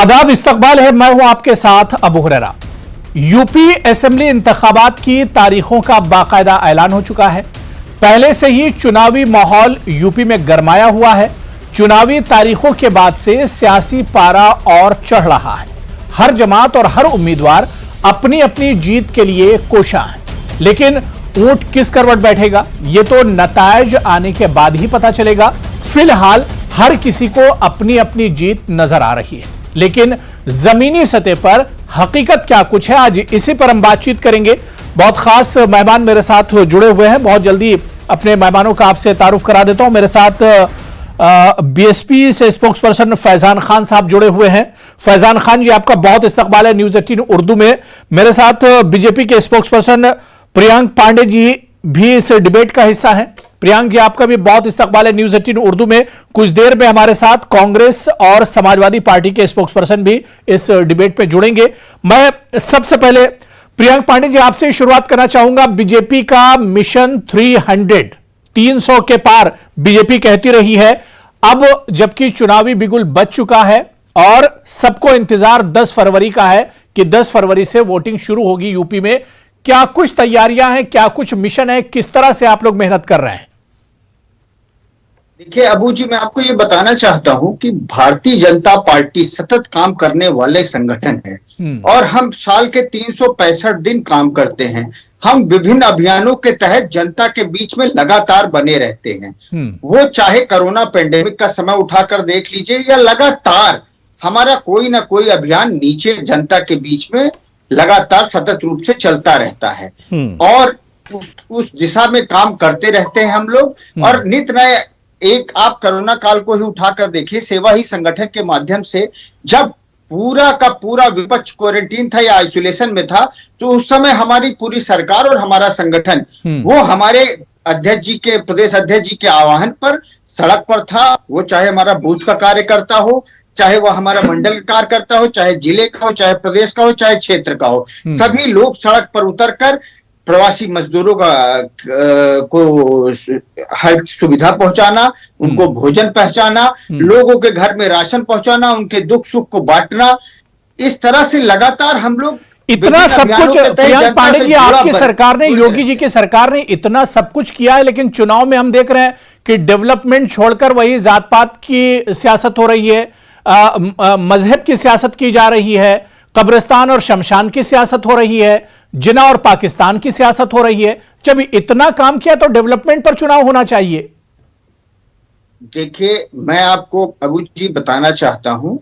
आदाब, इस्तकबाल है। मैं हूं आपके साथ अबू हुरैरा। यूपी असेंबली इंतखाबात की तारीखों का बाकायदा ऐलान हो चुका है। पहले से ही चुनावी माहौल यूपी में गरमाया हुआ है। चुनावी तारीखों के बाद से सियासी पारा और चढ़ रहा है। हर जमात और हर उम्मीदवार अपनी अपनी जीत के लिए कोशां है, लेकिन ऊंट किस करवट बैठेगा ये तो नतायज आने के बाद ही पता चलेगा। फिलहाल हर किसी को अपनी अपनी जीत नजर आ रही है, लेकिन जमीनी सतह पर हकीकत क्या कुछ है, आज इसी पर हम बातचीत करेंगे। बहुत खास मेहमान मेरे साथ जुड़े हुए हैं। बहुत जल्दी अपने मेहमानों का आपसे तारुफ करा देता हूं। मेरे साथ बीएसपी से स्पोक्स पर्सन फैजान खान साहब जुड़े हुए हैं। फैजान खान जी, आपका बहुत इस्तकबाल है न्यूज 18 उर्दू में। मेरे साथ बीजेपी के स्पोक्स पर्सन प्रियांक पांडे जी भी इस डिबेट का हिस्सा है। प्रियांक जी, आपका भी बहुत इस्तकबाल है न्यूज 18 उर्दू में। कुछ देर में हमारे साथ कांग्रेस और समाजवादी पार्टी के स्पोक्स पर्सन भी इस डिबेट में जुड़ेंगे। मैं सबसे पहले प्रियांक पांडे जी आपसे शुरुआत करना चाहूंगा। बीजेपी का मिशन 300 के पार बीजेपी कहती रही है। अब जबकि चुनावी बिगुल बज चुका है और सबको इंतजार 10 फरवरी का है कि 10 फरवरी से वोटिंग शुरू होगी यूपी में। क्या कुछ तैयारियां हैं, क्या कुछ मिशन है, किस तरह से आप लोग मेहनत कर रहे हैं? देखिए अबू जी, मैं आपको ये बताना चाहता हूं कि भारतीय जनता पार्टी सतत काम करने वाले संगठन है और हम साल के 365 दिन काम करते हैं। हम विभिन्न अभियानों के तहत जनता के बीच में लगातार बने रहते हैं। वो चाहे कोरोना पेंडेमिक का समय उठाकर देख लीजिए या लगातार हमारा कोई ना कोई अभियान नीचे जनता के बीच में लगातार सतत रूप से चलता रहता है और उस दिशा में काम करते रहते हैं हम लोग। और नित नए एक आप कोरोना काल को ही उठाकर देखिए, सेवा ही संगठन के माध्यम से जब पूरा का पूरा विपक्ष क्वारंटीन था या आइसोलेशन में था, तो उस समय हमारी पूरी सरकार और हमारा संगठन वो हमारे अध्यक्ष जी के, प्रदेश अध्यक्ष जी के आह्वान पर सड़क पर था। वो चाहे हमारा बूथ का कार्यकर्ता हो, चाहे वह हमारा मंडल का कार्यकर्ता हो, चाहे जिले का हो, चाहे प्रदेश का हो, चाहे क्षेत्र का हो, सभी लोग सड़क पर उतरकर प्रवासी मजदूरों को हर सुविधा पहुंचाना, उनको भोजन पहुंचाना, लोगों के घर में राशन पहुंचाना, उनके दुख सुख को बांटना, इस तरह से लगातार हम लोग इतना सब कुछ। प्रियांक पांडे जी, आपकी सरकार ने, योगी जी की सरकार ने इतना सब कुछ किया है, लेकिन चुनाव में हम देख रहे हैं कि डेवलपमेंट छोड़कर वही जात पात की सियासत हो रही है, मजहब की सियासत की जा रही है, कब्रिस्तान और शमशान की सियासत हो रही है, जिन्ना और पाकिस्तान की सियासत हो रही है। जब इतना काम किया तो डेवलपमेंट पर चुनाव होना चाहिए। देखिए, मैं आपको अबू जी बताना चाहता हूं,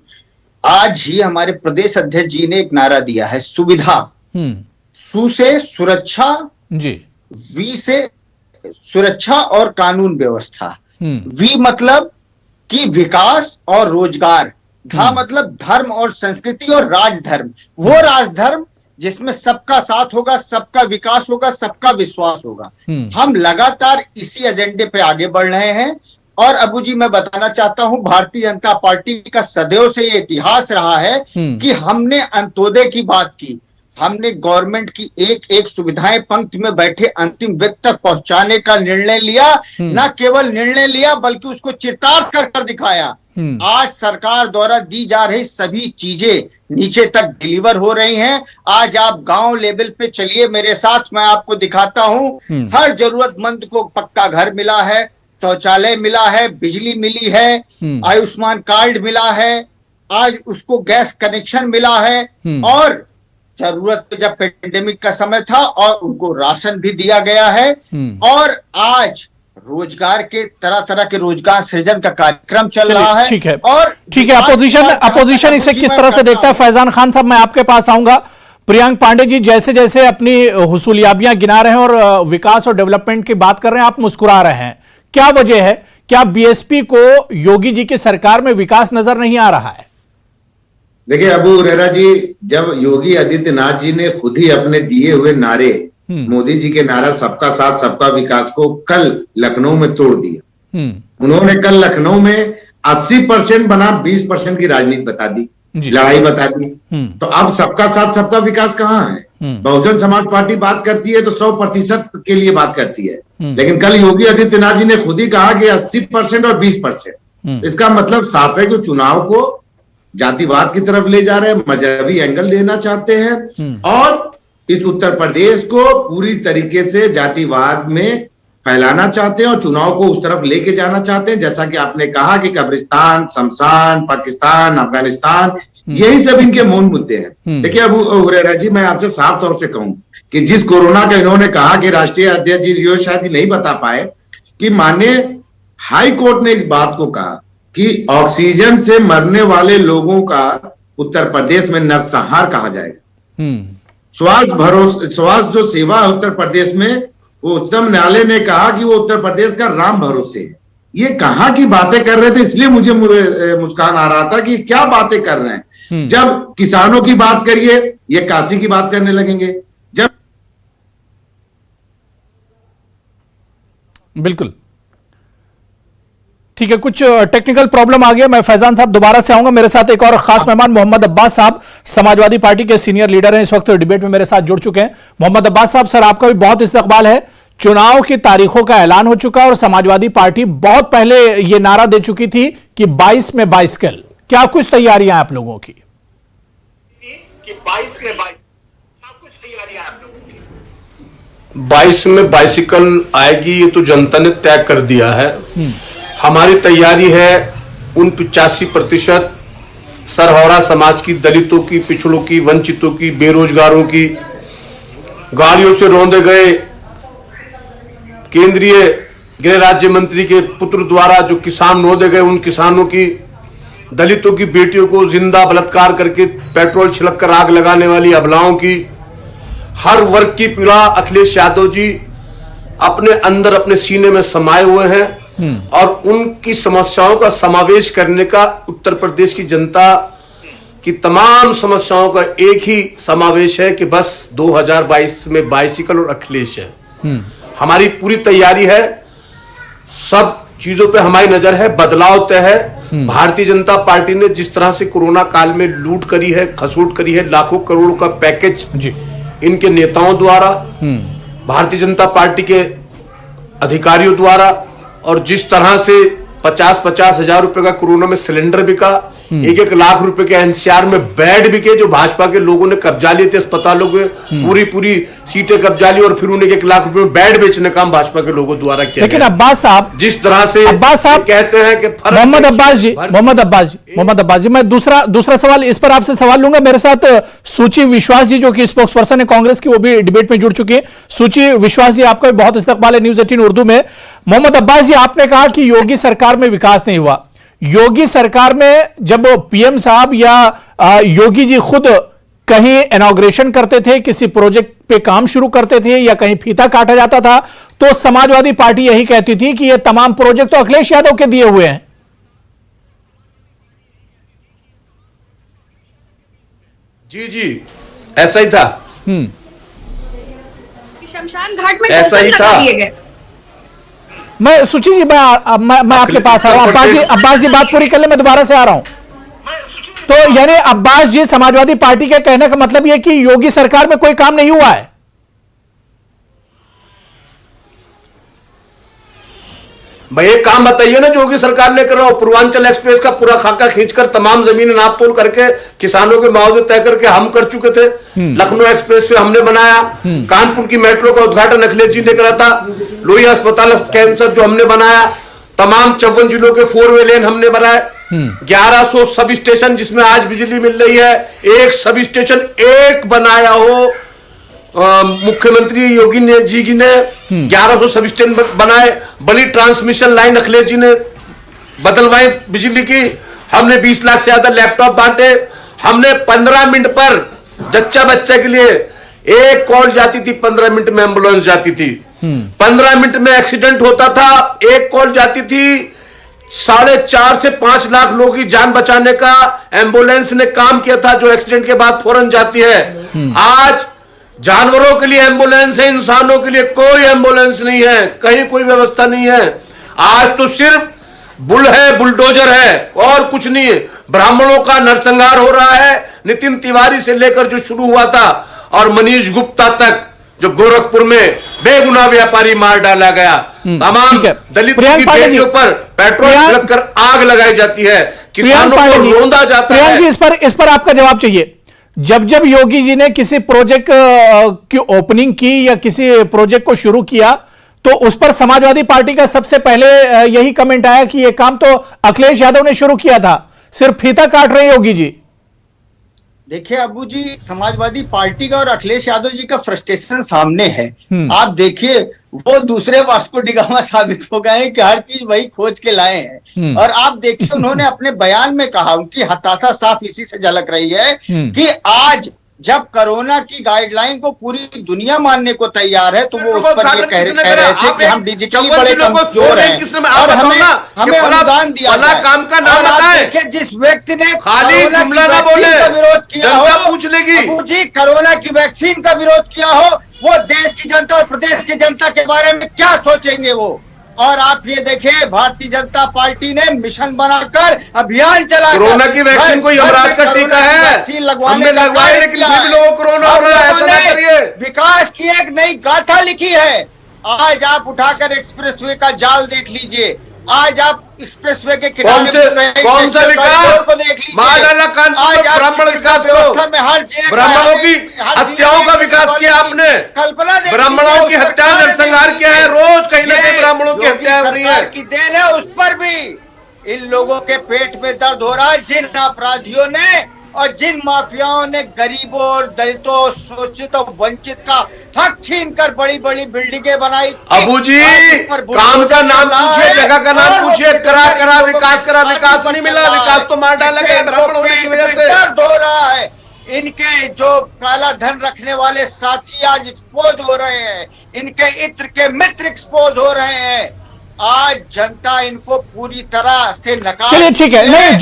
आज ही हमारे प्रदेश अध्यक्ष जी ने एक नारा दिया है, सुविधा। सु से सुरक्षा, जी, वी से सुरक्षा और कानून व्यवस्था, वी मतलब कि विकास और रोजगार, धा मतलब धर्म और संस्कृति और राजधर्म। वो राजधर्म जिसमें सबका साथ होगा, सबका विकास होगा, सबका विश्वास होगा। हम लगातार इसी एजेंडे पे आगे बढ़ रहे हैं। और अबू जी, मैं बताना चाहता हूं, भारतीय जनता पार्टी का सदैव से ये इतिहास रहा है कि हमने अंत्योदय की बात की, हमने गवर्नमेंट की एक एक सुविधाएं पंक्ति में बैठे अंतिम व्यक्ति तक पहुंचाने का निर्णय लिया। न केवल निर्णय लिया बल्कि उसको चितार्थ कर दिखाया। आज सरकार द्वारा दी जा रही सभी चीजें नीचे तक डिलीवर हो रही हैं। आज आप गांव लेवल पे चलिए मेरे साथ, मैं आपको दिखाता हूं। हर जरूरतमंद को पक्का घर मिला है, शौचालय मिला है, बिजली मिली है, आयुष्मान कार्ड मिला है, आज उसको गैस कनेक्शन मिला है और जरूरत पे जब पेंडेमिक का समय था और उनको राशन भी दिया गया है। और आज रोजगार के तरह तरह के रोजगार सृजन का कार्यक्रम चल रहा है। ठीक है, और ठीक है, अपोजिशन इसे किस तरह से देखता है? फैजान खान साहब, मैं आपके पास आऊंगा। प्रियांक पांडे जी, जैसे जैसे अपनी हुसूलियाबियां गिना रहे हैं और विकास और डेवलपमेंट की बात कर रहे हैं, आप मुस्कुरा रहे हैं। क्या वजह है? क्या बीएसपी को योगी जी की सरकार में विकास नजर नहीं आ रहा है? देखिए अबू हुरैरा जी, जब योगी आदित्यनाथ जी ने खुद ही अपने दिए हुए नारे, मोदी जी के नारा सबका साथ सबका विकास को कल लखनऊ में तोड़ दिया। उन्होंने कल लखनऊ में 80% बना 20% की राजनीति बता दी, लड़ाई बता दी। तो अब सबका साथ सबका विकास कहाँ है? बहुजन समाज पार्टी बात करती है तो 100% के लिए बात करती है, लेकिन कल योगी आदित्यनाथ जी ने खुद ही कहा कि 80% और 20%। इसका मतलब साफ है कि चुनाव को जातिवाद की तरफ ले जा रहे हैं, मजहबी एंगल देना चाहते हैं और इस उत्तर प्रदेश को पूरी तरीके से जातिवाद में फैलाना चाहते हैं और चुनाव को उस तरफ लेके जाना चाहते हैं। जैसा कि आपने कहा कि कब्रिस्तान, शमशान, पाकिस्तान, अफगानिस्तान, यही सब इनके मूल मुद्दे हैं। देखिए अबू हुरैरा जी, मैं आपसे साफ तौर से कहूं कि जिस कोरोना का इन्होंने कहा कि राष्ट्रीय अध्यक्ष जी शायद नहीं बता पाए कि माननीय हाई कोर्ट ने इस बात को कहा कि ऑक्सीजन से मरने वाले लोगों का उत्तर प्रदेश में नरसंहार कहा जाएगा। स्वास्थ्य जो सेवा है उत्तर प्रदेश में, वो उच्चतम न्यायालय ने कहा कि वो उत्तर प्रदेश का राम भरोसे है। ये कहां की बातें कर रहे थे, इसलिए मुझे मुस्कान आ रहा था कि क्या बातें कर रहे हैं। जब किसानों की बात करिए, ये काशी की बात करने लगेंगे। जब बिल्कुल ठीक है, कुछ टेक्निकल प्रॉब्लम आ गया। मैं फैजान साहब दोबारा से आऊंगा। मेरे साथ एक और खास मेहमान मोहम्मद अब्बास साहब, समाजवादी पार्टी के सीनियर लीडर हैं, इस वक्त डिबेट में मेरे साथ जुड़ चुके हैं। मोहम्मद अब्बास साहब, सर आपका भी बहुत इस्तकबाल है। चुनाव की तारीखों का ऐलान हो चुका है और समाजवादी पार्टी बहुत पहले यह नारा दे चुकी थी कि 22 में बाइसिकल। क्या कुछ तैयारियां आप लोगों की? 22 में बाइसिकल आएगी, ये तो जनता ने तय कर दिया है। हमारी तैयारी है उन 85% सरहौरा समाज की, दलितों की, पिछड़ों की, वंचितों की, बेरोजगारों की, गाड़ियों से रौंदे गए केंद्रीय गृह राज्य मंत्री के पुत्र द्वारा जो किसान रौंदे गए उन किसानों की, दलितों की बेटियों को जिंदा बलात्कार करके पेट्रोल छिड़क कर आग लगाने वाली अबलाओं की, हर वर्ग की पीड़ा अखिलेश यादव जी अपने अंदर अपने सीने में समाये हुए हैं और उनकी समस्याओं का समावेश करने का उत्तर प्रदेश की जनता की तमाम समस्याओं का एक ही समावेश है कि बस 2022 में बाइसिकल और अखिलेश है। हमारी पूरी तैयारी है, सब चीजों पे हमारी नजर है, बदलाव तय है। भारतीय जनता पार्टी ने जिस तरह से कोरोना काल में लूट करी है, खसूट करी है, लाखों करोड़ का पैकेज इनके नेताओं द्वारा, भारतीय जनता पार्टी के अधिकारियों द्वारा, और जिस तरह से 50-50 हजार रुपए का कोरोना में सिलेंडर बिका, 1-1 लाख रुपए के एनसीआर में बेड बिके जो भाजपा के लोगों ने कब्जा लिए थे अस्पतालों के, पूरी सीटें कब्जा ली और फिर उन्हें 1 लाख रुपए में बेड बेचने का काम भाजपा के लोगों द्वारा किया। लेकिन अब्बास साहब, जिस तरह से अब्बास साहब कहते हैं कि मोहम्मद अब्बास जी, मैं दूसरा सवाल इस पर आपसे सवाल लूंगा। मेरे साथ सूची विश्वास जी जो कि स्पोक्स पर्सन है कांग्रेस की, वो भी डिबेट में जुड़ चुकी है। सूची विश्वास जी, आपका भी बहुत इस्तकबाल है न्यूज़ 18 उर्दू में। मोहम्मद अब्बास जी, आपने कहा कि योगी सरकार में विकास नहीं हुआ। योगी सरकार में जब पीएम साहब या योगी जी खुद कहीं इनॉग्रेशन करते थे, किसी प्रोजेक्ट पे काम शुरू करते थे या कहीं फीता काटा जाता था, तो समाजवादी पार्टी यही कहती थी कि ये तमाम प्रोजेक्ट तो अखिलेश यादव के दिए हुए हैं। जी ऐसा ही था। शमशान घाट में ऐसा ही था। मैं सुची जी, मैं आपके पास आ रहा हूं। अब्बास जी बात पूरी कर ले, मैं दोबारा से आ रहा हूं। तो यानी अब्बास जी, समाजवादी पार्टी के कहने का मतलब यह कि योगी सरकार में कोई काम नहीं हुआ है। भाई एक काम बताइए ना जो योगी सरकार ने कर रहा हो। पूर्वांचल एक्सप्रेस का पूरा खाका खींचकर तमाम जमीन नाप तोल करके किसानों के मुआवजे तय करके हम कर चुके थे। लखनऊ एक्सप्रेस वे हमने बनाया, कानपुर की मेट्रो का उद्घाटन अखिलेश जी ने करा था, लोहिया अस्पताल कैंसर जो हमने बनाया, तमाम 54 जिलों के 4 वे लेन हमने बनाए, 1100 सब स्टेशन जिसमें आज बिजली मिल रही है, एक सब स्टेशन एक बनाया हो मुख्यमंत्री योगी जी ने 1100 सब स्टेशन बनाए। बड़ी ट्रांसमिशन लाइन अखिलेश जी ने बदलवाई बिजली की। हमने 20 लाख से ज्यादा लैपटॉप बांटे। हमने 15 मिनट पर जच्चा बच्चा के लिए एक कॉल जाती थी, 15 मिनट में एम्बुलेंस जाती थी। 15 मिनट में एक्सीडेंट होता था, एक कॉल जाती थी। 4.5 से 5 लाख लोगों की जान बचाने का एम्बुलेंस ने काम किया था, जो एक्सीडेंट के बाद फौरन जाती है। आज जानवरों के लिए एम्बुलेंस है, इंसानों के लिए कोई एम्बुलेंस नहीं है, कहीं कोई व्यवस्था नहीं है। आज तो सिर्फ बुलडोजर है और कुछ नहीं है। ब्राह्मणों का नरसंहार हो रहा है, नितिन तिवारी से लेकर जो शुरू हुआ था और मनीष गुप्ता तक, जो गोरखपुर में बेगुनाह व्यापारी मार डाला गया। तमाम दलितों की बेटियों पर पेट्रोल छिड़क कर आग लगाई जाती है। किसानों को रोंदा जाता है। प्रियंक जी, इस पर आपका जवाब चाहिए। जब योगी जी ने किसी प्रोजेक्ट की ओपनिंग की या किसी प्रोजेक्ट को शुरू किया तो उस पर समाजवादी पार्टी का सबसे पहले यही कमेंट आया कि यह काम तो अखिलेश यादव ने शुरू किया था, सिर्फ फीता काट रहे योगी जी। देखिए अबू जी, समाजवादी पार्टी का और अखिलेश यादव जी का फ्रस्ट्रेशन सामने है। आप देखिए, वो दूसरे वास्को डिगामा साबित हो गए हैं कि हर चीज वही खोज के लाए हैं। और आप देखिए, उन्होंने अपने बयान में कहा, उनकी हताशा साफ इसी से झलक रही है कि आज जब कोरोना की गाइडलाइन को पूरी दुनिया मानने को तैयार है तो वो उस पर ये कह रहे थे कि हम डिजिटली बड़े कमजोर हैं और हमें अनुदान दिया जाए। काम का नाम बताएं। देखिए, जिस व्यक्ति ने खाली जुमला ना बोले, का विरोध किया हो, पूछ लेगी जी कोरोना की वैक्सीन का विरोध किया हो, वो देश की जनता और प्रदेश की जनता के बारे में क्या सोचेंगे वो। और आप ये देखिए, भारतीय जनता पार्टी ने मिशन बनाकर अभियान चला, कोरोना की वैक्सीन को यमराज का टीका है, वैक्सीन लगवाने लगवाए, लेकिन फिर भी लोगों को कोरोना हो रहा है। ऐसा ना करिए। विकास की एक नई गाथा लिखी है। आज आप उठाकर एक्सप्रेसवे का जाल देख लीजिए, आज आप एक्सप्रेसवे के किनारे कौन सा विकास को देख लीजिए, आज ब्राह्मण विकास को, में हर ब्राह्मणों की हत्याओं का विकास किया आपने, कल्पना, ब्राह्मणों की हत्या नरसंहार किया है, रोज कहीं ना कहीं ब्राह्मणों की हत्या हो रही है। की देन है, उस पर भी इन लोगों के पेट में दर्द हो रहा है, जिन अपराधियों ने और जिन माफियाओं ने गरीबों और दलितों, शोषित और वंचित का हक छीनकर बड़ी बड़ी बिल्डिंगें बनाई। अबू जी, काम का नाम पूछिए, जगह का नाम पूछिए, करा विकास नहीं मिला, विकास तो मार डाला गया ब्राह्मण होने की वजह से। दर्द हो रहा है। इनके जो काला धन रखने वाले साथी आज एक्सपोज हो रहे हैं, इनके इत्र के मित्र एक्सपोज हो रहे हैं। आज जनता इनको पूरी तरह से नकार। चलिए ठीक है, नहीं,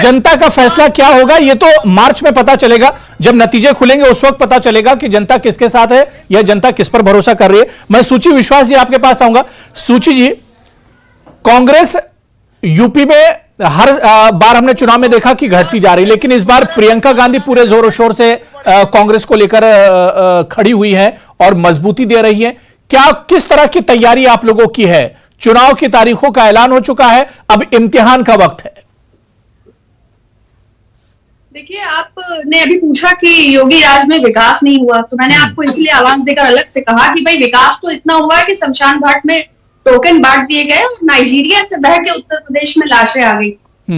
जनता का फैसला क्या होगा ये तो मार्च में पता चलेगा, जब नतीजे खुलेंगे उस वक्त पता चलेगा कि जनता किसके साथ है या जनता किस पर भरोसा कर रही है। मैं सूची विश्वास जी आपके पास आऊंगा। सूची जी, कांग्रेस यूपी में हर बार हमने चुनाव में देखा कि घटती जा रही, लेकिन इस बार प्रियंका गांधी पूरे जोरों शोर से कांग्रेस को लेकर खड़ी हुई है और मजबूती दे रही है। क्या किस तरह की तैयारी आप लोगों की है? चुनाव की तारीखों का ऐलान हो चुका है, अब इम्तिहान का वक्त है। देखिए, आपने अभी पूछा कि योगी राज में विकास नहीं हुआ, तो मैंने आपको इसलिए आवाज देकर अलग से कहा कि भाई विकास तो इतना हुआ है कि शमशान घाट में टोकन बांट दिए गए और नाइजीरिया से बह के उत्तर प्रदेश में लाशें आ गई।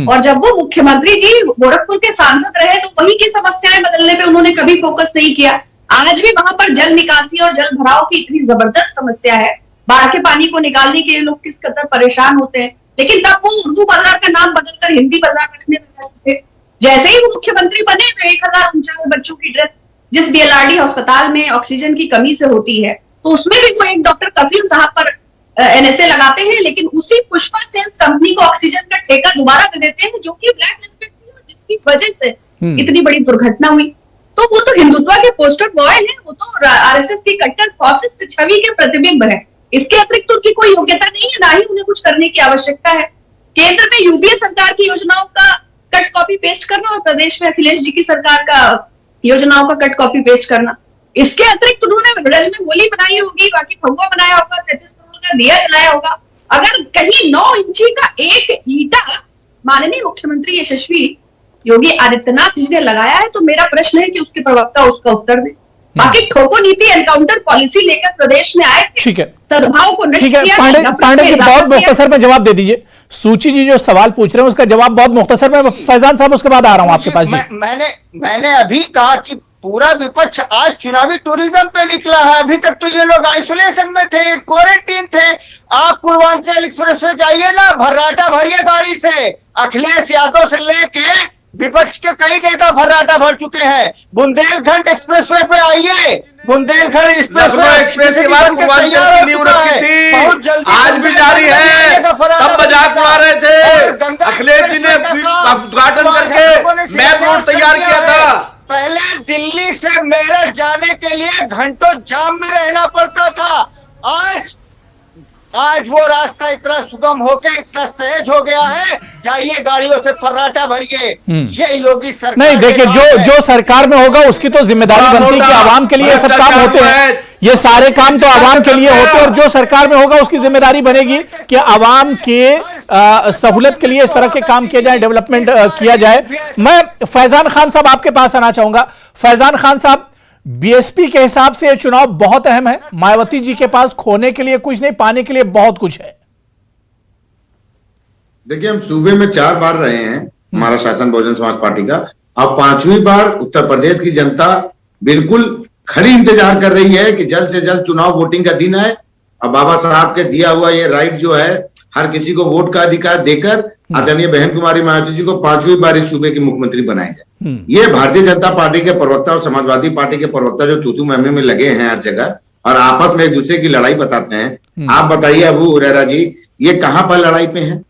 और जब वो मुख्यमंत्री जी गोरखपुर के सांसद रहे तो वहीं की समस्याएं बदलने पे उन्होंने कभी फोकस नहीं किया। आज भी वहां पर जल निकासी और जल भराव की इतनी जबरदस्त समस्या है, बाढ़ के पानी को निकालने के लिए लोग किस कदर परेशान होते हैं, लेकिन तब वो उर्दू बाजार का नाम बदलकर हिंदी बाजार रखने में व्यस्त थे। जैसे ही वो मुख्यमंत्री बने तो 1049 बच्चों की डेथ जिस बीएलआरडी अस्पताल में ऑक्सीजन की कमी से होती है, तो उसमें भी वो एक डॉक्टर कफील साहब पर एनएसए लगाते हैं, लेकिन उसी पुष्पा सेल्स कंपनी को ऑक्सीजन का ठेका दोबारा दे देते हैं, जो कि ब्लैक लिस्टेड थी और जिसकी वजह से इतनी बड़ी दुर्घटना हुई। तो वो तो हिंदुत्व के पोस्टर बॉय हैं, वो तो आरएसएस की कट्टर फॉसिस्ट छवि के प्रतिबिंब है। इसके अतिरिक्त उनकी कोई योग्यता नहीं है, ना ही उन्हें कुछ करने की आवश्यकता है। केंद्र में यूपीए सरकार की योजनाओं का कट कॉपी पेस्ट करना और प्रदेश में अखिलेश जी की सरकार का योजनाओं का कट कॉपी पेस्ट करना। इसके अतिरिक्त उन्होंने ब्रज में होली बनाई होगी, बाकी फगुआ बनाया होगा, 33 करोड़ का दिया जलाया होगा। अगर कहीं 9 इंची का एक ईटा माननीय मुख्यमंत्री यशस्वी योगी आदित्यनाथ जी ने लगाया है, तो मेरा प्रश्न है कि उसके प्रवक्ता उसका उत्तर दे। बाकी ठोको नीति एनकाउंटर पॉलिसी लेकर प्रदेश में आए थे, ठीक है, सद्भाव को नष्ट किया। पांडे जी बहुत मुख्तसर में जवाब दे दीजिए। सूची जी जो सवाल पूछ रहे हैं उसका जवाब बहुत मुख्तसर में। फैजान साहब उसके बाद आ रहा हूं आपके पास जी। मैंने अभी कहा कि पूरा विपक्ष आज चुनावी टूरिज्म पे निकला है। अभी तक तो ये लोग आइसोलेशन में थे, क्वारंटीन थे। आप पूर्वांचल एक्सप्रेस पे जाइए ना, भर्राटा भरिए गाड़ी से। अखिलेश यादव से लेके विपक्ष के कई नेता भर्राटा भर चुके हैं। बुंदेलखंड एक्सप्रेसवे पे आइए, बुंदेलखंड एक्सप्रेस के बाद पूर्वांचल की नींव रखी थी, बहुत जल्दी आज भी जारी है। तब मजाक उड़ा रहे थे, अखिलेश जी ने उद्घाटन करके मैप रोड तैयार किया था। पहले दिल्ली से मेरठ जाने के लिए घंटों जाम में रहना पड़ता था। आज वो रास्ता इतना सुगम होके इतना सहज हो गया है, जाइए गाड़ियों से फर्राटा भरिए। ये योगी सरकार नहीं, देखिए जो सरकार में होगा उसकी तो जिम्मेदारी बनती है कि आवाम के लिए सब काम होते हैं। ये सारे काम तो आवाम के लिए होते हैं और जो सरकार में होगा उसकी जिम्मेदारी बनेगी कि आवाम के सहूलत के लिए इस तरह के काम किए जाए, डेवलपमेंट किया जाए। मैं फैजान खान साहब आपके पास आना चाहूंगा। फैजान खान साहब, बीएसपी के हिसाब से यह चुनाव बहुत अहम है। मायावती जी के पास खोने के लिए कुछ नहीं, पाने के लिए बहुत कुछ है। देखिए, हम सूबे में 4 बार रहे हैं, हमारा शासन बहुजन समाज पार्टी का। अब 5वीं बार उत्तर प्रदेश की जनता बिल्कुल खड़ी इंतजार कर रही है कि जल्द से जल्द चुनाव वोटिंग का दिन है। अब बाबा साहब के दिया हुआ ये राइट जो है, हर किसी को वोट का अधिकार देकर आदरणीय बहन कुमारी मायावती जी को 5वीं बार इस सूबे के मुख्यमंत्री बनाया जाए। ये भारतीय जनता पार्टी के प्रवक्ता और समाजवादी पार्टी के प्रवक्ता जो तूतू महमे में लगे हैं हर जगह और आपस में एक दूसरे की लड़ाई बताते हैं। आप बताइए अबू हुरैरा जी, ये कहां पर लड़ाई पे है?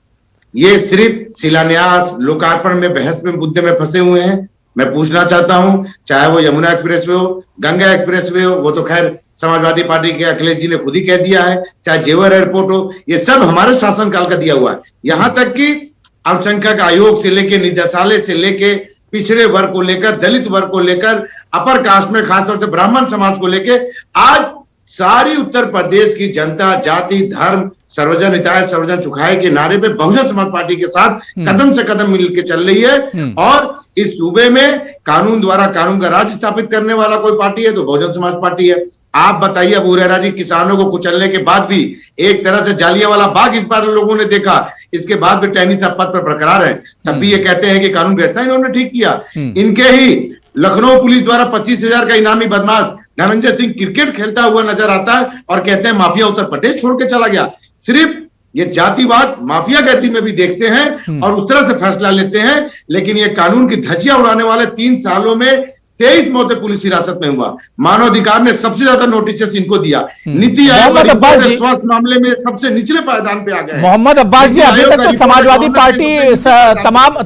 ये सिर्फ शिलान्यास, लोकार्पण में, बहस में, मुद्दे में फंसे हुए हैं। मैं पूछना चाहता हूं, चाहे वो यमुना एक्सप्रेसवे हो, गंगा एक्सप्रेसवे हो, वो तो खैर समाजवादी पार्टी के अखिलेश जी ने खुद ही कह दिया है, चाहे जेवर एयरपोर्ट हो, ये सब हमारे शासनकाल का दिया हुआ है। यहां तक कि अल्पसंख्यक आयोग से लेके, निदेशालय से लेके, पिछड़े वर्ग को लेकर, दलित वर्ग को लेकर, अपर कास्ट में खासतौर से ब्राह्मण समाज को लेकर आज सारी उत्तर प्रदेश की जनता जाति, धर्म, सर्वजन हिताय सर्वजन सुखाय के नारे पे बहुजन समाज पार्टी के साथ कदम से कदम मिलकर चल रही है। और इस सूबे में कानून द्वारा कानून का राज स्थापित करने वाला कोई पार्टी है तो बहुजन समाज पार्टी है। आप बताइए अबू हुरैरा जी, किसानों को कुचलने के बाद भी एक तरह से जालियांवाला बाग इस बार लोगों ने देखा, इसके बाद भी टहनी साहब पद पर बरकरार है, तब भी ये कहते हैं कि कानून व्यवस्था इन्होंने ठीक किया। इनके ही लखनऊ पुलिस द्वारा 25,000 का इनामी बदमाश धनंजय सिंह क्रिकेट खेलता हुआ नजर आता है और कहते हैं माफिया उत्तर प्रदेश छोड़ के चला गया। सिर्फ ये जातिवाद माफिया गर्दी में भी देखते हैं और उस तरह से फैसला लेते हैं। लेकिन ये कानून की धज्जियां उड़ाने वाले 3 सालों में 23 मौतें पुलिस हिरासत में हुआ। मानवाधिकार ने सबसे ज्यादा नोटिस इनको दिया। नीति आयोग स्वास्थ्य मामले में सबसे निचले पायदान पे आ गए। मोहम्मद अब्बास जी, अभी तक तो समाजवादी पार्टी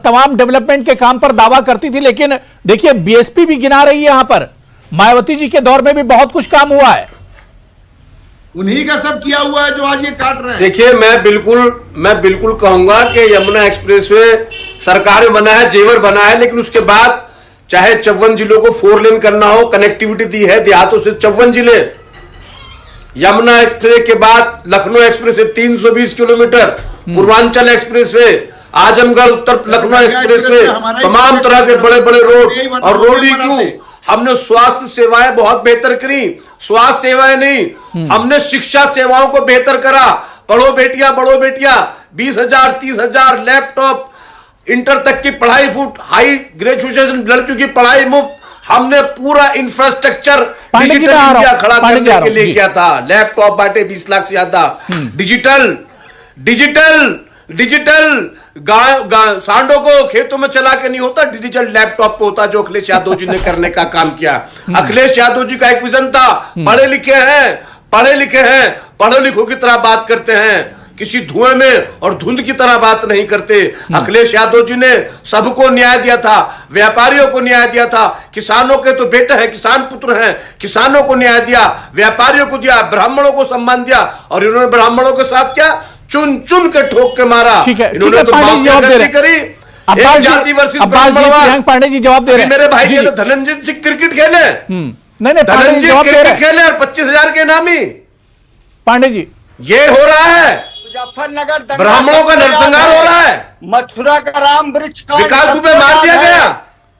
तमाम डेवलपमेंट के काम पर दावा करती थी, लेकिन देखिए बीएसपी भी गिना रही है। यहां पर मायावती जी के दौर में भी बहुत कुछ काम हुआ है, उन्हीं का सब किया हुआ है जो आज ये काट रहे हैं। देखिए, मैं बिल्कुल कहूंगा कि यमुना एक्सप्रेसवे सरकार ने बना है, जेवर बना है, लेकिन उसके बाद चाहे 54 जिलों को 4 लेन करना हो, कनेक्टिविटी दी है देहातों से 54 जिले। यमुना एक्सप्रेस के बाद लखनऊ एक्सप्रेसवे 320 किलोमीटर, पूर्वांचल एक्सप्रेसवे, आजमगढ़ उत्तर लखनऊ एक्सप्रेसवे, तमाम तरह के बड़े बड़े रोड। और रोड ही क्यों, हमने स्वास्थ्य सेवाएं बहुत बेहतर करी। स्वास्थ्य सेवाएं नहीं, हमने शिक्षा सेवाओं को बेहतर करा। पढ़ो बेटियां, बढ़ो बेटियां, 20,000 30,000 लैपटॉप, इंटर तक की पढ़ाई फुट, हाई ग्रेजुएशन लड़कियों की पढ़ाई मुफ्त। हमने पूरा इंफ्रास्ट्रक्चर डिजिटल इंडिया खड़ा करने के लिए किया था। लैपटॉप बांटे 20 लाख से ज्यादा। डिजिटल सांडों को खेतों में चला के नहीं होता, डिजिटल लैपटॉप पे होता, जो अखिलेश यादव जी ने करने का काम किया। अखिलेश यादव जी का एक विजन था, पढ़े लिखे हैं, पढ़े लिखों की तरह बात करते हैं, किसी धुएं में और धुंध की तरह बात नहीं करते। अखिलेश यादव जी ने सबको न्याय दिया था, व्यापारियों को न्याय दिया था, किसानों के तो बेटे हैं, किसान पुत्र हैं, किसानों को न्याय दिया, व्यापारियों को दिया, ब्राह्मणों को सम्मान दिया। और इन्होंने ब्राह्मणों के साथ क्या चुन चुन के ठोक के मारा। इन्होंने तो माफियागर्दी करी, एक जाति वर्सेस ब्राह्मणवाद। पांडे जी जवाब दे रहे हैं। मेरे भाई के तो धनंजय सिंह क्रिकेट खेले, धनंजय क्रिकेट खेले और 25,000 के इनामी। पांडे जी, ये हो रहा है, मुजफ्फरनगर ब्राह्मणों का नरसंहार हो रहा है, मथुरा का राम वृक्ष का विकास दुबे मार दिया गया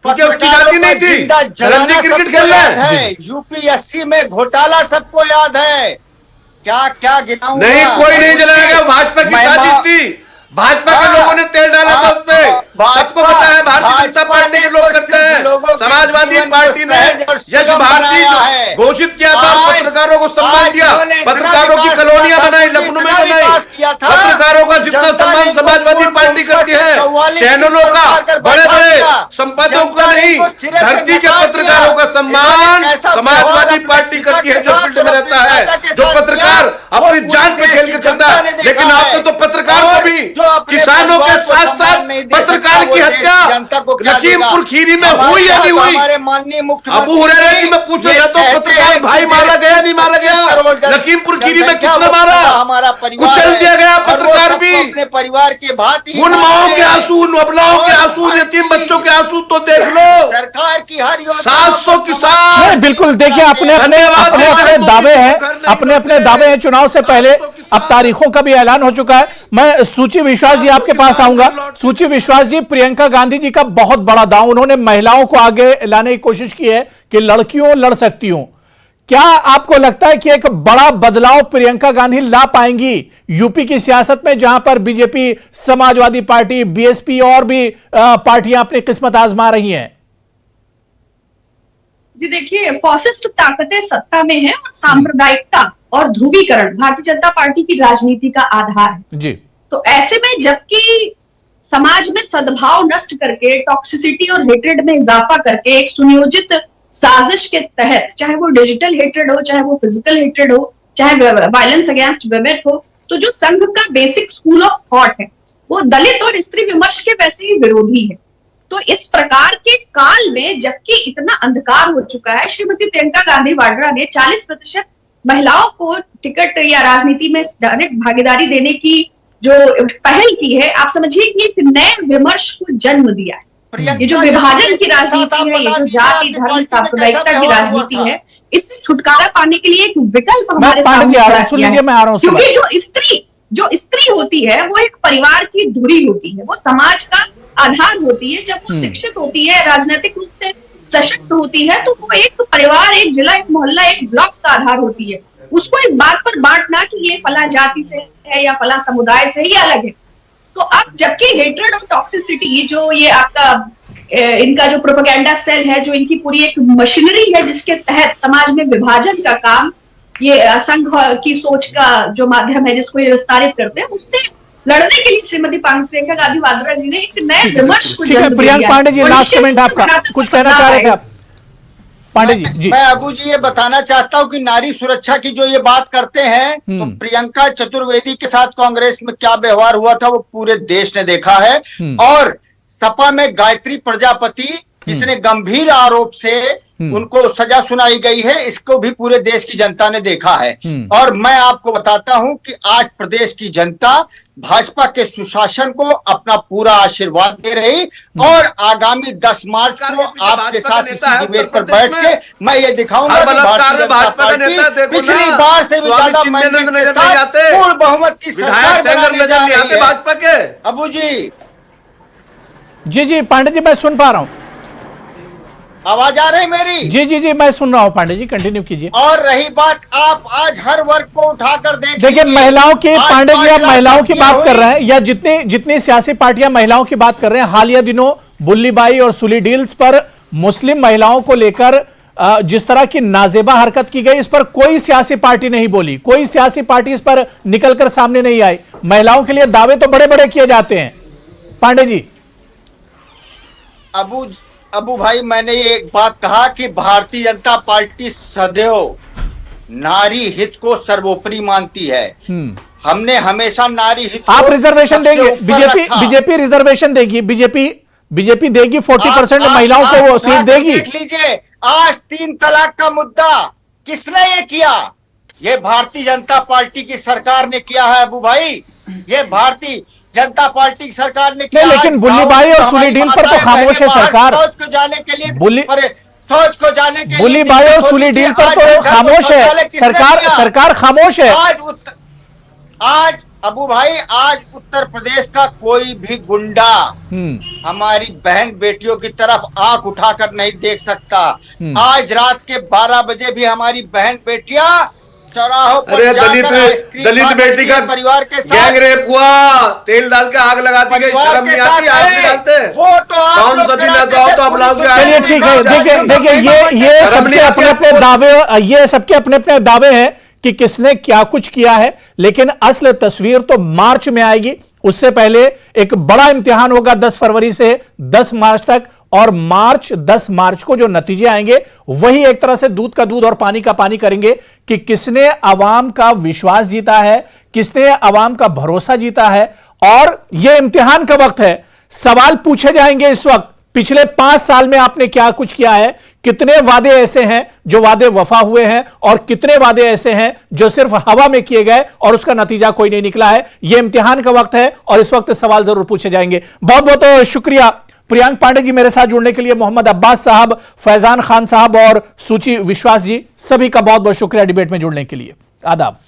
क्योंकि उसकी जाति नहीं थी। धनंजय क्रिकेट खेल रहे हैं। यूपीएससी में घोटाला सबको याद है, क्या क्या गिनाऊं? नहीं, कोई नहीं जलाएगा, भाजपा की साजिश थी। भाजपा के लोगों ने तेल डाला था उस पे, सबको पता है। भारतीय जनता पार्टी के लोग करते हैं। समाजवादी पार्टी ने यश भारती घोषित किया था, पत्रकारों को सम्मान दिया, पत्रकारों की कॉलोनियां बनाई, लखनऊ में बनाई। पत्रकारों का जितना सम्मान समाजवादी पार्टी करती है, चैनलों का, बड़े बड़े संपादकों का नहीं, धरती के पत्रकारों का सम्मान समाजवादी पार्टी करती है, जो फील्ड में रहता है, जो पत्रकार अपनी जान पे खेल के चलता है। लेकिन आपने तो पत्रकार को भी, किसानों के साथ साथ पत्रकार की हत्या क्या देगा? लखीमपुर खीरी में हमारे हुई या यहाँ नहीं तो हुई? हमारे माननीय मुख्यमंत्री अबू हुरैरा जी, मैं पूछना चाहता हूँ, पत्रकार भाई मारा गया नहीं मारा गया? लखीमपुर खीरी में किसने मारा? हमारा परिवार कुचल दिया गया और वो पत्रकार सबको भी। अपने परिवार के भांति उन माओं के आंसू, उन अबलाओं के आंसू, यतीम बच्चों के आंसू तो देख लो। सरकार की हर योजना 700 किसान। नहीं, बिल्कुल देखिए, अपने अपने दावे हैं, अपने अपने दावे हैं चुनाव से पहले। अब तारीखों का भी ऐलान हो चुका है। मैं सूची विश्वास जी आपके पास आऊंगा। सूची विश्वास जी, प्रियंका गांधी जी का बहुत बड़ा दांव, उन्होंने महिलाओं को आगे लाने की कोशिश की है कि लड़कियों लड़ सकती हूं। क्या आपको लगता है कि एक बड़ा बदलाव प्रियंका गांधी ला पाएंगी यूपी की सियासत में, जहां पर बीजेपी, समाजवादी पार्टी, बीएसपी और भी पार्टियां अपनी किस्मत आजमा रही हैं? जी देखिए, फॉसिस्ट ताकतें सत्ता में हैं और सांप्रदायिकता और ध्रुवीकरण भारतीय जनता पार्टी की राजनीति का आधार है जी। तो ऐसे में जबकि समाज में सद्भाव नष्ट करके, टॉक्सिसिटी और हेट्रेड में इजाफा करके एक सुनियोजित साजिश के तहत, चाहे वो डिजिटल हेट्रेड हो, चाहे वो फिजिकल हेट्रेड हो, चाहे वायलेंस अगेंस्ट विमेन हो, तो जो संघ का बेसिक स्कूल ऑफ थॉट है वो दलित और स्त्री विमर्श के वैसे ही विरोधी है। तो इस प्रकार के काल में जबकि इतना अंधकार हो चुका है, श्रीमती प्रियंका गांधी वाड्रा ने 40% महिलाओं को टिकट या राजनीति में डायरेक्ट भागीदारी देने की जो पहल की है, आप समझिए कि एक नए विमर्श को जन्म दिया है। ये जो विभाजन की राजनीति है, ये जो जाति धर्म सांप्रदायिकता की राजनीति है, इससे छुटकारा पाने के लिए एक विकल्प हमारे सामने खड़ा किया है। क्योंकि जो स्त्री होती है वो एक परिवार की धुरी होती है, वो समाज का आधार होती है। जब वो शिक्षित होती है, राजनीतिक रूप से सशक्त होती है, तो वो एक परिवार, एक जिला, एक मोहल्ला, एक ब्लॉक का आधार होती है। उसको इस बात पर बांटना कि ये फला जाति से है या फला समुदाय से, ये अलग है। तो अब जबकि हेट्रेड और टॉक्सिसिटी, जो ये आपका इनका जो प्रोपेगेंडा सेल है, जो इनकी पूरी एक मशीनरी है जिसके तहत समाज में विभाजन का काम, ये संघ की सोच का जो माध्यम है जिसको ये विस्तारित करते हैं, उससे लड़ने के लिए श्रीमती प्रियंका गांधी वाड्रा जी ने एक नए विमर्श को जन्म दिया। प्रियंका पांडे जी, लास्ट कमेंट आपका, कुछ कहना चाह रहे थे आप? पांडे जी। मैं अबू जी ये बताना चाहता हूं कि नारी सुरक्षा की जो ये बात करते हैं, तो प्रियंका चतुर्वेदी के साथ कांग्रेस में क्या व्यवहार हुआ था वो पूरे देश ने देखा है। और सपा में गायत्री प्रजापति जितने गंभीर आरोप से उनको सजा सुनाई गई है, इसको भी पूरे देश की जनता ने देखा है। और मैं आपको बताता हूं कि आज प्रदेश की जनता भाजपा के सुशासन को अपना पूरा आशीर्वाद दे रही, और आगामी 10 मार्च को आपके साथ इसी डिबेट पर बैठ के मैं ये दिखाऊंगा कि भारतीय जनता पार्टी पिछली बार से भी ज्यादा मैंडेट के साथ पूर्ण बहुमत की सरकार बनाने जा रही है। भाजपा के अबू जी जी पांडे जी, मैं सुन पा रहा हूं, आवाज आ रही मेरी? जी मैं सुन रहा हूं। पांडे जी कंटिन्यू कीजिए। और रही बात, आप आज हर वर्ग को उठाकर देखिए, महिलाओं की, पांडे जी आप महिलाओं की बात कर रहे हैं, या जितनी सियासी पार्टियां महिलाओं की बात कर रहे हैं, हालिया दिनों बुल्लीबाई और सुली डील्स पर मुस्लिम महिलाओं को लेकर जिस तरह की नाजेबा हरकत की गई, इस पर कोई सियासी पार्टी नहीं बोली, कोई सियासी पार्टी इस पर निकलकर सामने नहीं आई। महिलाओं के लिए दावे तो बड़े बड़े किए जाते हैं। पांडे जी। अबू भाई, मैंने ये एक बात कहा कि भारतीय जनता पार्टी सदैव नारी हित को सर्वोपरि मानती है। हमने हमेशा नारी हित को, आप रिजर्वेशन देंगे, बीजेपी रिजर्वेशन देगी, बीजेपी देगी 40% महिलाओं को वो सीट देगी। देख लीजिए, आज 3 तलाक का मुद्दा किसने ये किया? ये भारतीय जनता पार्टी की सरकार ने किया है अबू भाई, ये भारतीय जनता पार्टी की सरकार ने किया। लेकिन बुल्लीबाई और सुली डील पर तो खामोश है सरकार। सोच को जाने के लिए बुल्लीबाई और सुली डील पर तो खामोश है सरकार खामोश है। आज अबू भाई, आज उत्तर प्रदेश का कोई भी गुंडा हमारी बहन बेटियों की तरफ आंख उठाकर नहीं देख सकता। आज रात के 12 बजे भी हमारी बहन बेटियां चौराहों पर दलित बेटी का परिवार के साथ गैंग रेप हुआ, तेल डाल के आग लगा दी गई, शर्म नहीं आती? आग नहीं डालते वो तो कौन सा दिन तो आप लोग। चलिए ठीक है, देखिए ये सबके अपने अपने दावे, ये सबके अपने अपने दावे हैं कि किसने क्या कुछ किया है, लेकिन असल तस्वीर तो मार्च में आएगी। उससे पहले एक बड़ा इम्तिहान होगा 10 फरवरी से 10 मार्च तक, और 10 मार्च को जो नतीजे आएंगे वही एक तरह से दूध का दूध और पानी का पानी करेंगे कि किसने आवाम का विश्वास जीता है, किसने आवाम का भरोसा जीता है। और यह इम्तिहान का वक्त है, सवाल पूछे जाएंगे इस वक्त पिछले 5 साल में आपने क्या कुछ किया है, कितने वादे ऐसे हैं जो वादे वफा हुए हैं और कितने वादे ऐसे हैं जो सिर्फ हवा में किए गए और उसका नतीजा कोई नहीं निकला है। यह इम्तिहान का वक्त है और इस वक्त सवाल जरूर पूछे जाएंगे। बहुत बहुत शुक्रिया प्रियांक पांडे जी मेरे साथ जुड़ने के लिए, मोहम्मद अब्बास साहब, फैजान खान साहब और सूची विश्वास जी, सभी का बहुत बहुत शुक्रिया डिबेट में जुड़ने के लिए। आदाब।